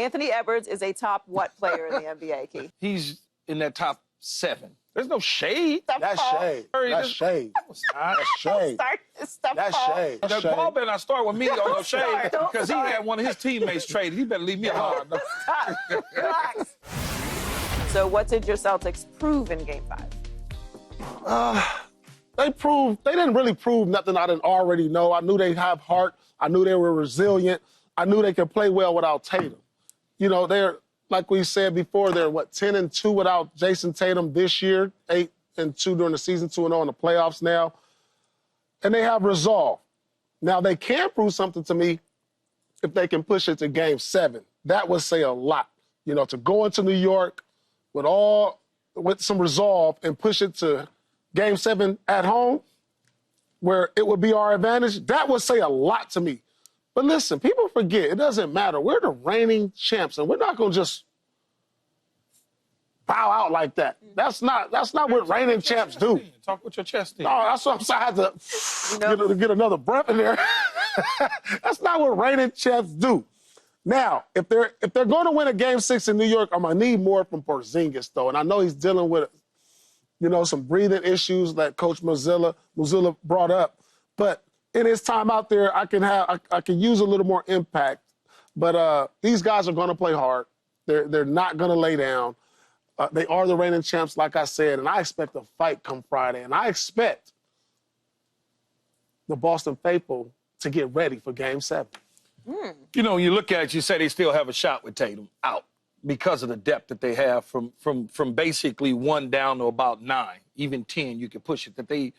Anthony Edwards is a top what player in the NBA, Key? He's in that top 7. There's no shade. That's shade. That's shade. That's shade. That's shade. The ball better not start with me on no shade because he had one of his teammates traded. He better leave me alone. Relax. So what did your Celtics prove in Game 5? They didn't really prove nothing I didn't already know. I knew they have heart. I knew they were resilient. I knew they could play well without Tatum. You know, they're, like we said before, they're, 10-2 without Jason Tatum this year, 8-2 during the season, 2-0 in the playoffs now. And they have resolve. Now, they can prove something to me if they can push it to Game 7. That would say a lot. You know, to go into New York with some resolve and push it to Game 7 at home, where it would be our advantage, that would say a lot to me. But listen, people forget, it doesn't matter. We're the reigning champs, and we're not going to just bow out like that. That's not what reigning champs do. Talk with your chest in. No, that's what I'm saying. I had to get another breath in there. That's not what reigning champs do. Now, if they're going to win a Game 6 in New York, I'm going to need more from Porzingis, though. And I know he's dealing with, some breathing issues that Coach Mozilla brought up. But in his time out there, I can use a little more impact. But these guys are going to play hard. They're not going to lay down. They are the reigning champs, like I said, and I expect a fight come Friday. And I expect the Boston faithful to get ready for Game 7. You know, when you look at it, you say they still have a shot with Tatum out because of the depth that they have from basically 1 down to about 9, even 10, you can push it, that they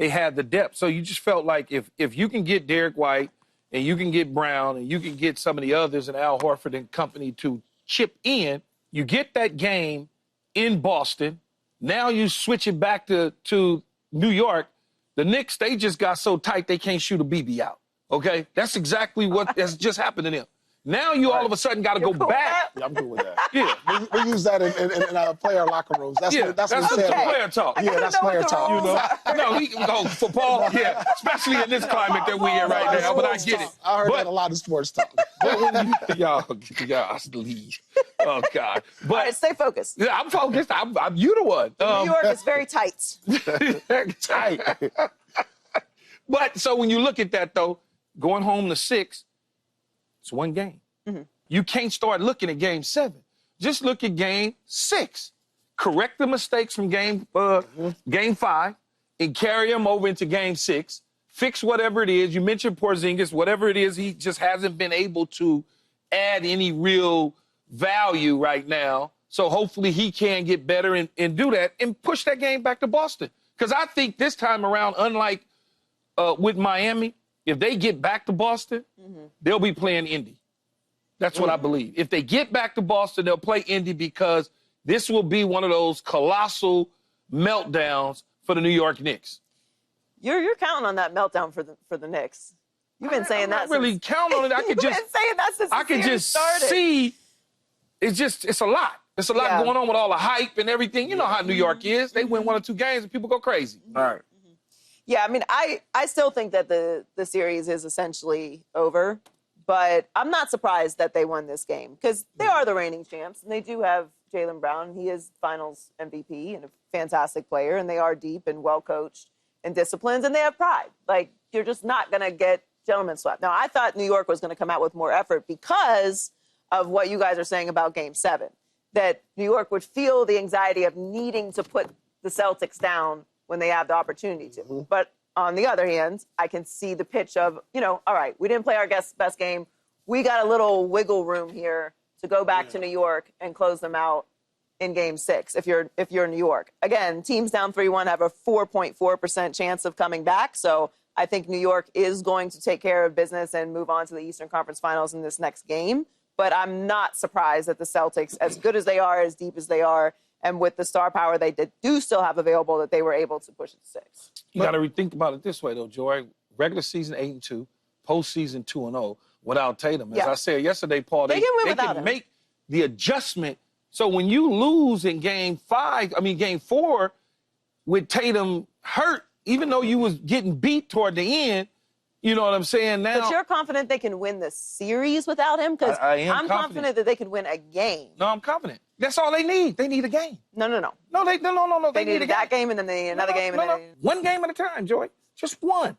have the depth. So you just felt like if you can get Derek White and you can get Brown and you can get some of the others and Al Horford and company to chip in, you get that game in Boston. Now you switch it back to New York. The Knicks, they just got so tight they can't shoot a BB out. Okay? That's exactly what has just happened to them. Now you all of a sudden got to go back. Yeah, I'm good with that. Yeah. We use that in player locker rooms. That's what we said. Player talk. Yeah, that's player talk. You know? No, he can go for Paul. Yeah, especially in this climate that we in right now. But I get it. I heard that a lot of sports talk. y'all leave. Oh God. But all right, stay focused. Yeah, I'm focused. I'm you the one. New York is very tight. Tight. But so when you look at that though, going home to 6. It's 1 game. Mm-hmm. You can't start looking at Game 7. Just look at Game 6. Correct the mistakes from Game 5 and carry them over into Game 6. Fix whatever it is. You mentioned Porzingis. Whatever it is, he just hasn't been able to add any real value right now. So hopefully he can get better and do that and push that game back to Boston. Because I think this time around, unlike with Miami, if they get back to Boston, they'll be playing Indy. That's what I believe. If they get back to Boston, they'll play Indy because this will be one of those colossal meltdowns for the New York Knicks. You're counting on that meltdown for the Knicks. You've been saying that. I'm not really counting on it. I could just been saying that since the series started. See. It's a lot. It's a lot going on with all the hype and everything. You know how New York is. They win 1 or 2 games and people go crazy. All right. Yeah, I mean, I still think that the series is essentially over, but I'm not surprised that they won this game because they are the reigning champs, and they do have Jaylen Brown. He is Finals MVP and a fantastic player, and they are deep and well-coached and disciplined, and they have pride. Like, you're just not going to get gentlemen swept. Now, I thought New York was going to come out with more effort because of what you guys are saying about Game 7, that New York would feel the anxiety of needing to put the Celtics down when they have the opportunity to. But on the other hand, I can see the pitch of, all right, we didn't play our best game. We got a little wiggle room here to go back to New York and close them out in Game 6 if you're New York. Again, teams down 3-1 have a 4.4% chance of coming back. So I think New York is going to take care of business and move on to the Eastern Conference Finals in this next game. But I'm not surprised that the Celtics, as good as they are, as deep as they are, and with the star power they do still have available, that they were able to push it to 6. You got to rethink about it this way, though, Joy. Regular season 8-2, postseason 2-0 without Tatum. As I said yesterday, Paul, they can make the adjustment. So when you lose in Game 4 with Tatum hurt, even though you was getting beat toward the end, You know what I'm saying? Now, But you're confident they can win the series without him? Because I am I'm confident that they can win a game. no, I'm confident. That's all they need. They need a game. No. No. They need a needed that game, and then they need another game. And then One game at a time, Joy. Just one.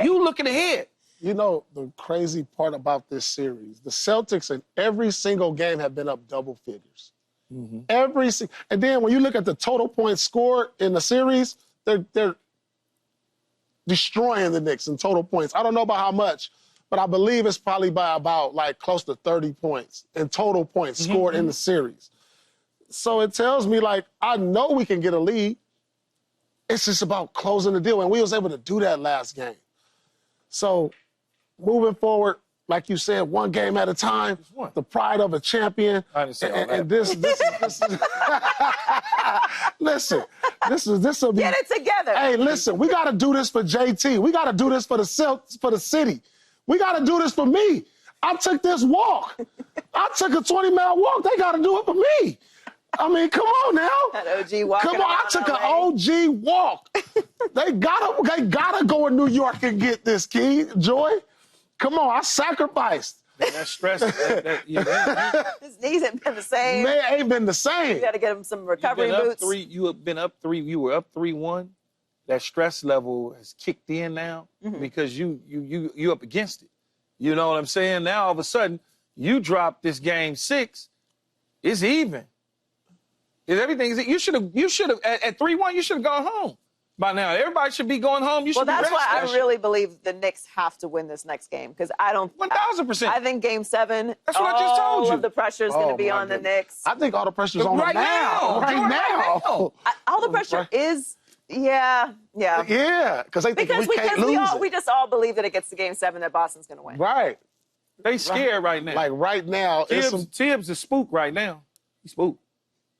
You looking ahead. You know, the crazy part about this series, the Celtics in every single game have been up double figures. And then when you look at the total points scored in the series, they're destroying the Knicks in total points. I don't know about how much, but I believe it's probably by about like close to 30 points in total points scored in the series. So it tells me, like, I know we can get a lead. It's just about closing the deal, and we was able to do that last game. So moving forward, like you said, one game at a time, the pride of a champion. I didn't say all that. And this is listen, this will be. get it together. Hey, listen, we got to do this for JT. We got to do this for the city. We got to do this for me. I took this walk. I took a 20-mile walk. They got to do it for me. I mean, come on now. That OG walk. Come on, I took an OG walk. They gotta go in New York and get this, Key, Joy. Come on, I sacrificed. That stress. His knees ain't been the same. Man, ain't been the same. You got to get him some recovery boots. You have been up 3. You were up 3-1. That stress level has kicked in now because you up against it. You know what I'm saying? Now all of a sudden you drop this game 6. It's even. Everything is. You should have at 3-1. You should have gone home by now. Everybody should be going home. You should. Well, that's why I really believe the Knicks have to win this next game because I don't. 1,000%. I think Game 7. That's what I just told you. All of the pressure is going to be on the Knicks. I think all the pressure's on Right them now. Right now. All the pressure is. Yeah. Yeah, because they think we can't lose we just all believe that it gets to Game 7 that Boston's going to win. Right. They scared right now. Like right now, Tibbs is spook right now. He's spook.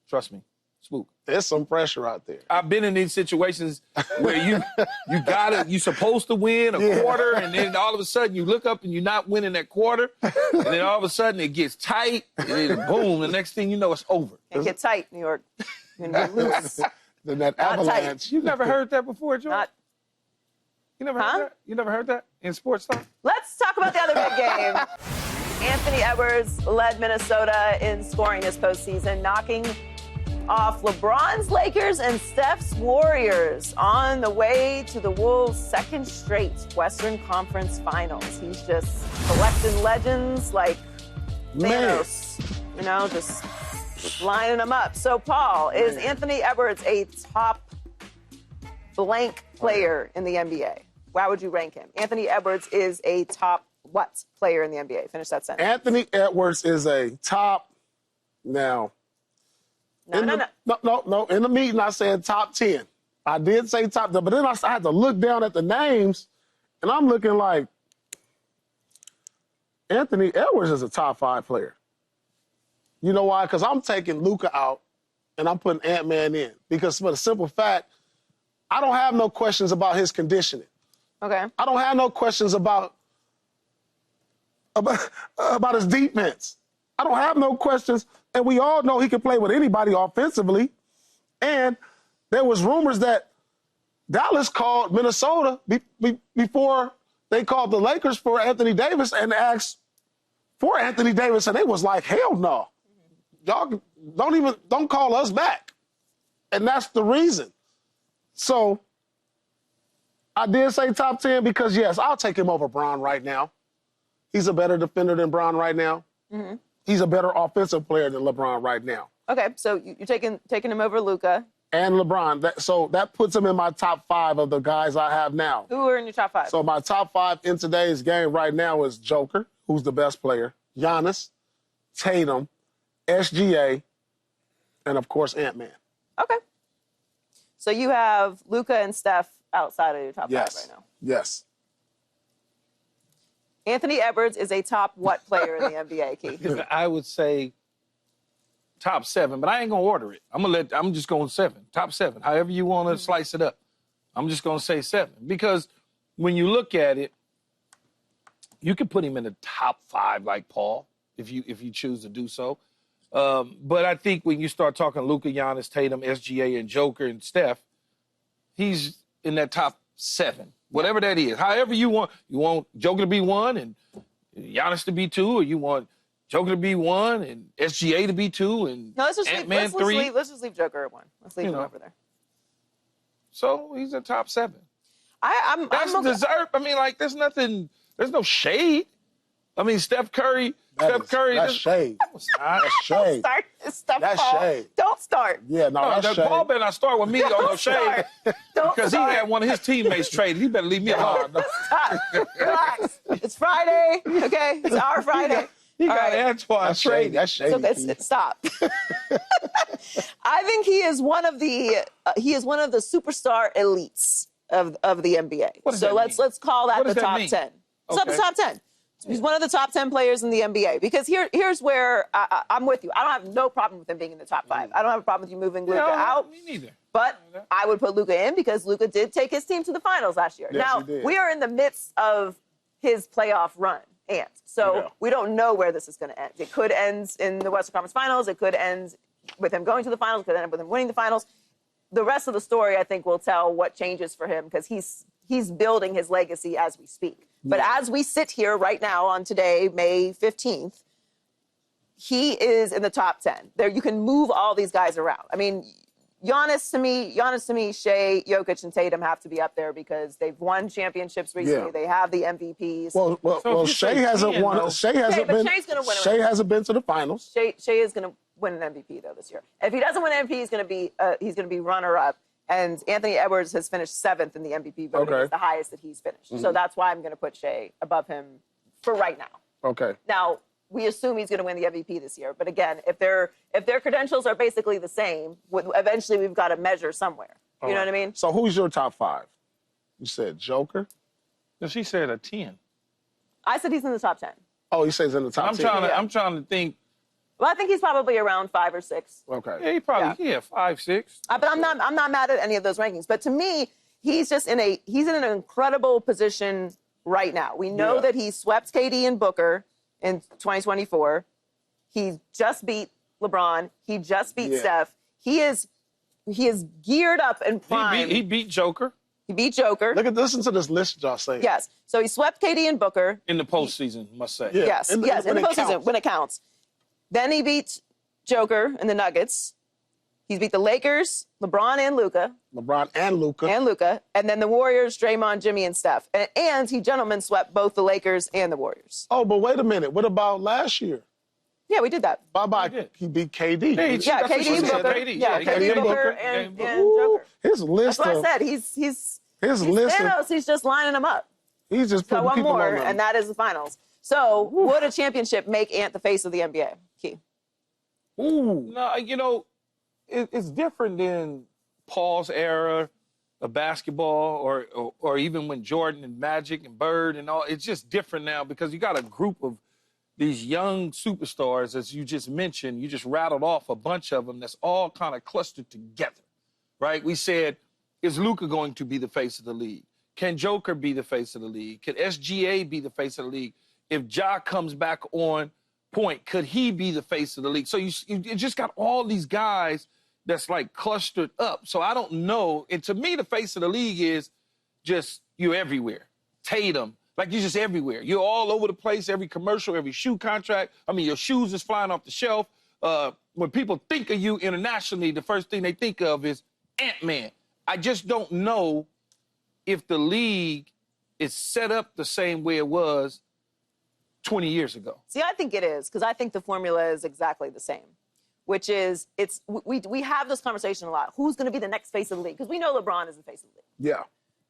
Trust me, spook. There's some pressure out there. I've been in these situations where you're supposed to win a quarter, and then all of a sudden you look up and you're not winning that quarter, and then all of a sudden it gets tight, and then boom, the next thing you know it's over. Can't get tight, New York. You're going to be loose. Then that Not avalanche. tight. You've never heard that before, George? You never heard that? You never heard that in sports talk? Let's talk about the other big game. Anthony Edwards led Minnesota in scoring this postseason, knocking off LeBron's Lakers and Steph's Warriors on the way to the Wolves' second straight Western Conference Finals. He's just collecting legends like Thanos, you know, just lining them up. So, Paul, is Anthony Edwards a top blank player in the NBA? Why would you rank him? Anthony Edwards is a top what player in the NBA? Finish that sentence. Anthony Edwards is a top now. No. In the meeting, I said top 10. I did say top 10, but then I had to look down at the names, and I'm looking like Anthony Edwards is a top 5 player. You know why? Because I'm taking Luka out, and I'm putting Ant-Man in. Because for the simple fact, I don't have no questions about his conditioning. Okay. I don't have no questions about his defense. I don't have no questions. And we all know he can play with anybody offensively. And there was rumors that Dallas called Minnesota before they called the Lakers for Anthony Davis and asked for Anthony Davis. And they was like, hell no. Y'all don't call us back. And that's the reason. So I did say top 10 because, yes, I'll take him over Bron right now. He's a better defender than Bron right now. Mm-hmm. He's a better offensive player than LeBron right now. Okay, so you're taking him over Luka. And LeBron. So that puts him in my top 5 of the guys I have now. Who are in your top 5? So my top 5 in today's game right now is Joker, who's the best player, Giannis, Tatum, SGA, and, of course, Ant-Man. Okay. So you have Luka and Steph outside of your top 5 right now. Yes. Anthony Edwards is a top what player in the NBA, Keith? I would say top 7, but I ain't gonna order it. I'm just going 7. Top 7. However you want to slice it up. I'm just gonna say 7. Because when you look at it, you can put him in the top 5 like Paul, if you choose to do so. But I think when you start talking Luka, Giannis, Tatum, SGA, and Joker and Steph, he's in that top 7, whatever that is. However you want Joker to be 1 and Giannis to be 2, or you want Joker to be 1 and SGA to be 2 and No, Ant-Man 3. Let's just leave Joker at 1. Let's leave him over there. So he's a top 7. That's I'm deserved. I mean, like, there's no shade. I mean, Steph Curry. That's shade. That's shade. That's shade. Don't start. Yeah, no, that's shade. Paul better not start with me on no shade. Don't Because he start. had one of his teammates traded. He better leave me alone. Relax. It's Friday, okay? It's our Friday. He All got right. Antoine traded. That's shady. So stop. I think he is one of the superstar elites of the NBA. What does So that let's call that What does the that top mean? 10. It's not the Okay. top 10. He's one of the top 10 players in the NBA. Because here's where I'm with you. I don't have no problem with him being in the top 5. I don't have a problem with you moving Luka out. Me neither. But I would put Luka in because Luka did take his team to the finals last year. Yes, now, he did. we are in the midst of his playoff run, so we don't know where this is going to end. It could end in the Western Conference Finals. It could end with him going to the finals. It could end with him winning the finals. The rest of the story, I think, will tell what changes for him because he's building his legacy as we speak. But as we sit here right now on today, May 15th, he is in the top 10. There, you can move all these guys around. I mean, Giannis to me, Shea, Jokic, and Tatum have to be up there because they've won championships recently. Yeah. They have the MVPs. Well, if you Shea say hasn't 10, won. though- Shea hasn't but been. Shea's gonna win it. Shea hasn't been to the finals. Shea is going to win an MVP though this year. If he doesn't win an MVP, he's going to be runner-up. And Anthony Edwards has finished 7th in the MVP voting. Okay. It's the highest that he's finished. So that's why I'm going to put Shea above him for right now. Okay. Now, we assume he's going to win the MVP this year. But again, if their credentials are basically the same, eventually we've got to measure somewhere. You know what I mean? So who's your top 5? You said Joker. No, she said a 10. I said he's in the top 10. Oh, he says in the top I'm 10. trying to think. Well, I think he's probably around 5 or 6. Okay. Yeah, he probably 5, 6. But I'm not mad at any of those rankings. But to me, he's in an incredible position right now. We know that he swept KD and Booker in 2024. He just beat LeBron. He just beat Steph. He is geared up and primed. He beat Joker He beat Joker. Listen to this list y'all saying. Yes. So he swept KD and Booker. in the postseason, must say. Yeah. Yes. And Yes. In when the it postseason, counts. when it counts. Then he beat Joker and the Nuggets. He's beat the Lakers, LeBron and Luka. LeBron and Luka. And then the Warriors, Draymond, Jimmy, and Steph. And he gentleman swept both the Lakers and the Warriors. Oh, but wait a minute. What about last year? Yeah, we did that. Bye-bye. He beat KD. Yeah, Yeah, that's what she KD, said, Booker. KD. Yeah, Yeah, KD, KD, Booker, Booker, and Ooh. Joker. His list That's what I of, said. He's list of, Thanos. He's just lining them up. he's just So putting one people more, on them. and that is the finals. So would a championship make Ant the face of the NBA? Key. No, it's different than Paul's era of basketball or even when Jordan and Magic and Bird and all. It's just different now because you got a group of these young superstars, as you just mentioned. You just rattled off a bunch of them that's all kind of clustered together, right? We said, is Luka going to be the face of the league? Can Joker be the face of the league? Can SGA be the face of the league? If Ja comes back on point, could he be the face of the league? So you just got all these guys that's like clustered up. So I don't know. And to me, the face of the league is just you're everywhere. Tatum, like you're just everywhere. You're all over the place, every commercial, every shoe contract. I mean, your shoes is flying off the shelf. When people think of you internationally, the first thing they think of is Ant-Man. I just don't know if the league is set up the same way it was 20 years ago. See, I think it is, because I think the formula is exactly the same, which is we have this conversation a lot. Who's going to be the next face of the league? Because we know LeBron is the face of the league. Yeah.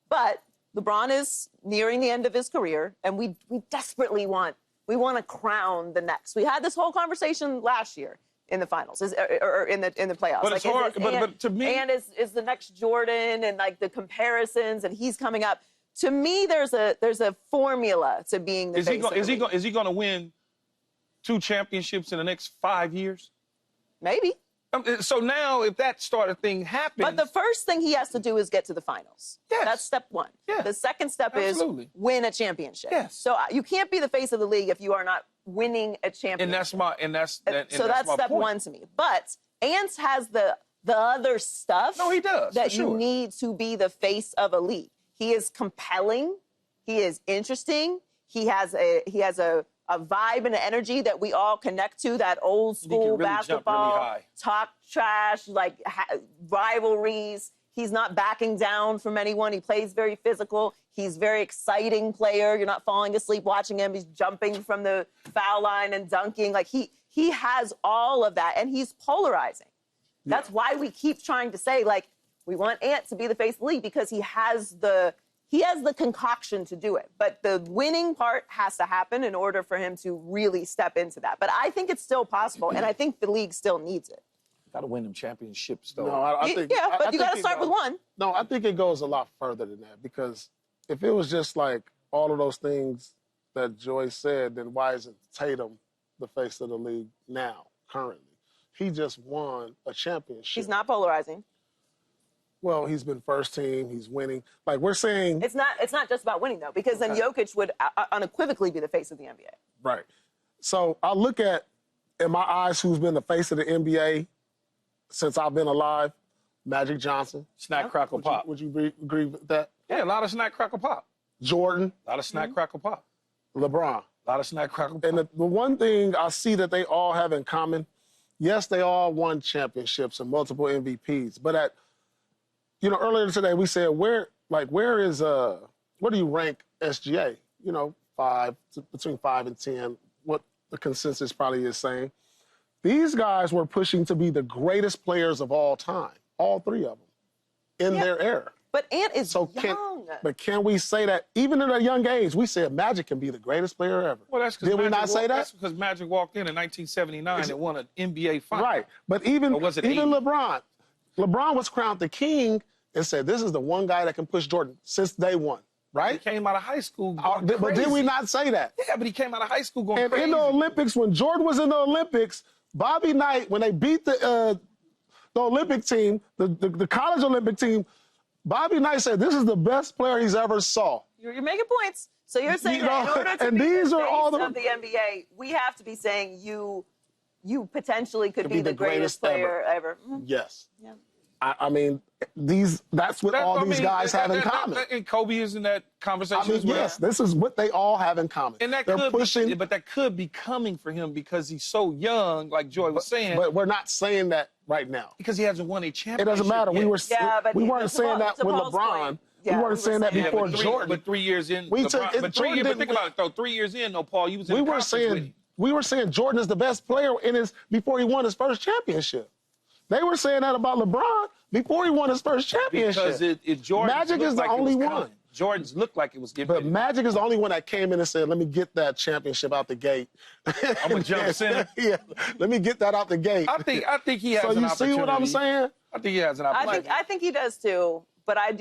But LeBron is nearing the end of his career, and we desperately want to crown the next. We had this whole conversation last year in the finals, or in the playoffs. But it's hard. But to me, and is the next Jordan, and like the comparisons, and he's coming up. To me, there's a formula to being the face of the league. Is he going to win 2 championships in the next 5 years? Maybe. So now, if that sort of thing happens, But the first thing he has to do is get to the finals. Yes. That's step one. Yeah. The second step Absolutely. is win a championship. Yes. So you can't be the face of the league if you are not winning a championship. and that's my So that's my step point. one to me. But Ant has the other stuff. No, he does, that for sure. you need to be the face of a league. He is compelling. He is interesting. He has a vibe and an energy that we all connect to, that old school really jump really basketball, high. talk trash, like rivalries. He's not backing down from anyone. He plays very physical. He's a very exciting player. You're not falling asleep watching him. He's jumping from the foul line and dunking. Like he has all of that, and he's polarizing. Yeah. That's why we keep trying to say, like, we want Ant to be the face of the league, because he has the concoction to do it. But the winning part has to happen in order for him to really step into that. But I think it's still possible, and I think the league still needs it. Got to win them championships, though. No, I think, yeah, but I you got to start with one. No, I think it goes a lot further than that, because if it was just like all of those things that Joy said, then why isn't Tatum the face of the league now, currently? He just won a championship. He's not polarizing. Well, he's been first team. He's winning. Like, we're saying... It's not just about winning, though, because then Jokic would unequivocally be the face of the NBA. Right. So I look at, in my eyes, who's been the face of the NBA since I've been alive. Magic Johnson. Snack, crackle, pop. Would you agree with that? Yeah, a lot of snack, crackle, pop. Jordan. A lot of snack, crackle, pop. LeBron. A lot of snack, crackle, pop. And the one thing I see that they all have in common, yes, they all won championships and multiple MVPs, but earlier today we said, where do you rank SGA? Between 5 and 10, what the consensus probably is saying. These guys were pushing to be the greatest players of all time, all three of them, in their era. But Ant is young. But can we say that, even at a young age, we said Magic can be the greatest player ever? Well, that's because Did we not say that? That's because Magic walked in 1979 and won an NBA final. Right. But even LeBron was crowned the king and said, this is the one guy that can push Jordan since day one, right? He came out of high school going But crazy. did we not say that? Yeah, but he came out of high school going crazy. And in the Olympics, when Jordan was in the Olympics, Bobby Knight, when they beat the Olympic team, the college Olympic team, Bobby Knight said, this is the best player he's ever saw. You're making points. So you're saying that in order to be the face of the NBA, we have to be saying you potentially could be the greatest player ever. Mm-hmm. Yes. Yeah. I mean, that's what all these guys have in common. And Kobe is in that conversation as well. Yes, this is what they all have in common. And that but that could be coming for him because he's so young, like Joy was saying. But we're not saying that right now. Because he hasn't won a championship. It doesn't matter. Yet. We weren't saying that with LeBron. Yeah, we weren't saying that before Jordan. But 3 years in, but think about it though. 3 years in, Paul, you was in the conference with him. We were saying Jordan is the best player before he won his first championship. They were saying that about LeBron before he won his first championship. Because Magic is the only one. Jordan's looked like it was given. But Magic is the only one that came in and said, let me get that championship out the gate. I'm a jump center. Yeah, let me get that out the gate. I think he has an opportunity. So you see what I'm saying? I think he has an opportunity. I think he does too. But I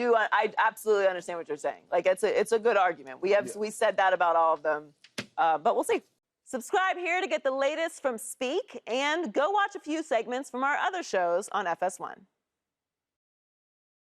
absolutely understand what you're saying. Like, it's a good argument. We said that about all of them. But we'll see. Subscribe here to get the latest from Speak, and go watch a few segments from our other shows on FS1.